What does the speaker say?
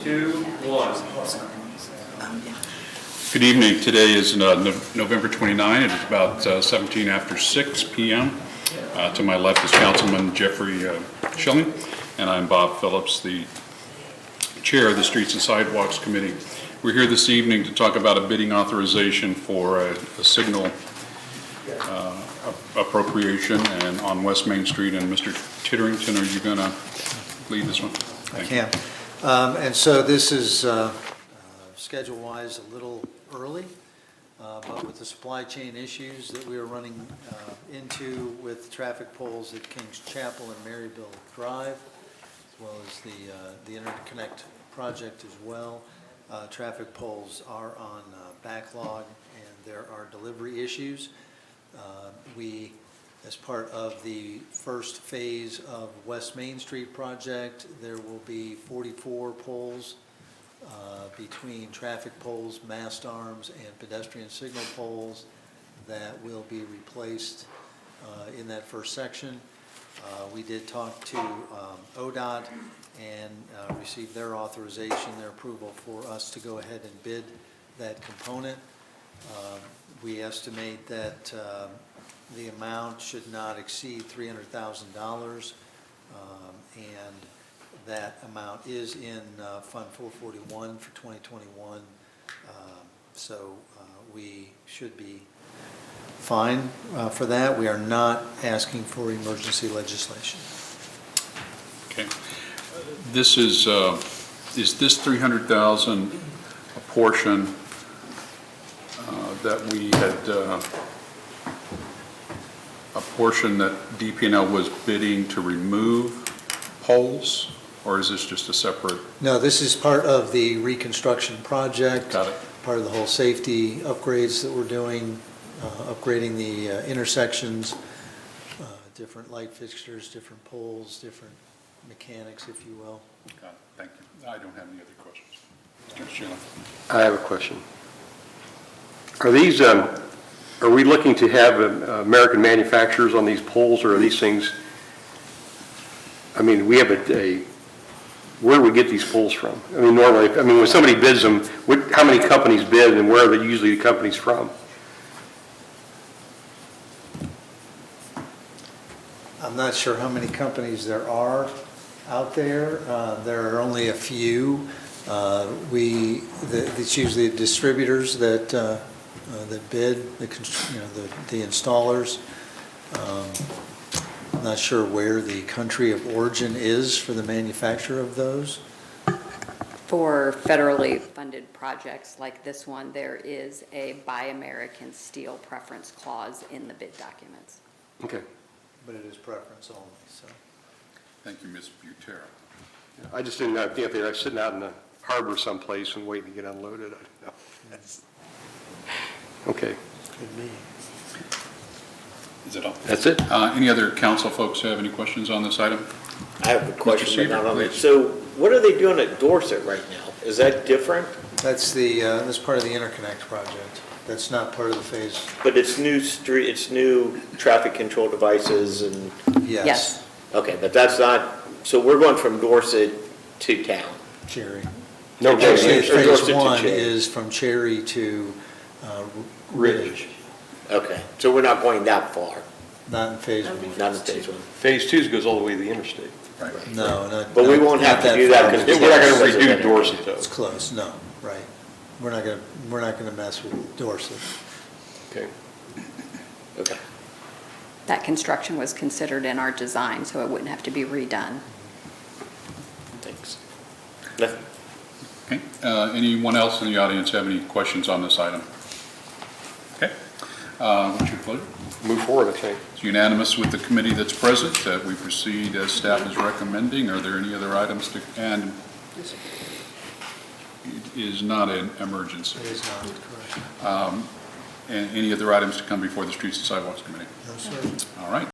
2, 1. Good evening. Today is November 29. It is about 17 after 6 p.m. To my left is Councilman Jeffrey Schilling, and I'm Bob Phillips, the chair of the Streets and Sidewalks Committee. We're here this evening to talk about a bidding authorization for a signal appropriation and on West Main Street. And Mr. Titterington, are you going to lead this one? I can. And so this is schedule-wise a little early, but with the supply chain issues that we are running into with traffic poles at Kings Chapel and Maryville Drive, as well as the interconnect project as well, traffic poles are on backlog and there are delivery issues. We, as part of the first phase of West Main Street project, there will be 44 poles between traffic poles, mast arms, and pedestrian signal poles that will be replaced in that first section. We did talk to ODOT and received their authorization, their approval for us to go ahead and bid that component. We estimate that the amount should not exceed $300,000, and that amount is in Fund 441 for 2021, so we should be fine for that. We are not asking for emergency legislation. Okay. This is this 300,000 a portion that we had a portion that DP&L was bidding to remove poles, or is this just a separate? No, this is part of the reconstruction project. Got it. Part of the whole safety upgrades that we're doing, upgrading the intersections, different light fixtures, different poles, different mechanics, if you will. Got it. Thank you. I don't have any other questions. Mr. Sheila. I have a question. Are these, are we looking to have American manufacturers on these poles, or are these things, I mean, we have where do we get these poles from? I mean, normally, when somebody bids them, how many companies bid, and where are they usually the companies from? I'm not sure how many companies there are out there. There are only a few. It's usually the distributors that bid, the installers. I'm not sure where the country of origin is for the manufacture of those. For federally funded projects like this one, there is a Buy American Steel preference clause in the bid documents. Okay. But it is preference only, so. Thank you, Ms. Butera. I just didn't know if they're sitting out in the harbor someplace and waiting to get unloaded. I don't know. Okay. Could be. Is it all? That's it? Any other council folks have any questions on this item? I have a question. Seaver, but not on it. please. So what are they doing at Dorset right now? Is that different? That's that's part of the interconnect project. That's not part of the phase. But it's new street, it's new traffic control devices and, Yes. Yes. okay, but that's not, so we're going from Dorset to town. Cherry. No, Actually, Or phase Dorset to one Cherry. is from Cherry to Ridge. Okay, so we're not going that far, Not in phase one. not in phase one. Phase 2 goes all the way to the interstate. Right. No, not. But we not- won't not have to do that far. because We're not going to redo Dorset, though. It's close, no, right. We're not gonna mess with Dorset. Okay. Okay. That construction was considered in our design, so it wouldn't have to be redone. Thanks. Nothing. Okay. Anyone else in the audience have any questions on this item? Okay. What's your pleasure? Move forward, I think. It's unanimous with the committee that's present that we proceed as staff is recommending. Are there any other items to, and it is not an emergency. It is not, correct. And any other items to come before the Streets and Sidewalks Committee? No, sir. All right.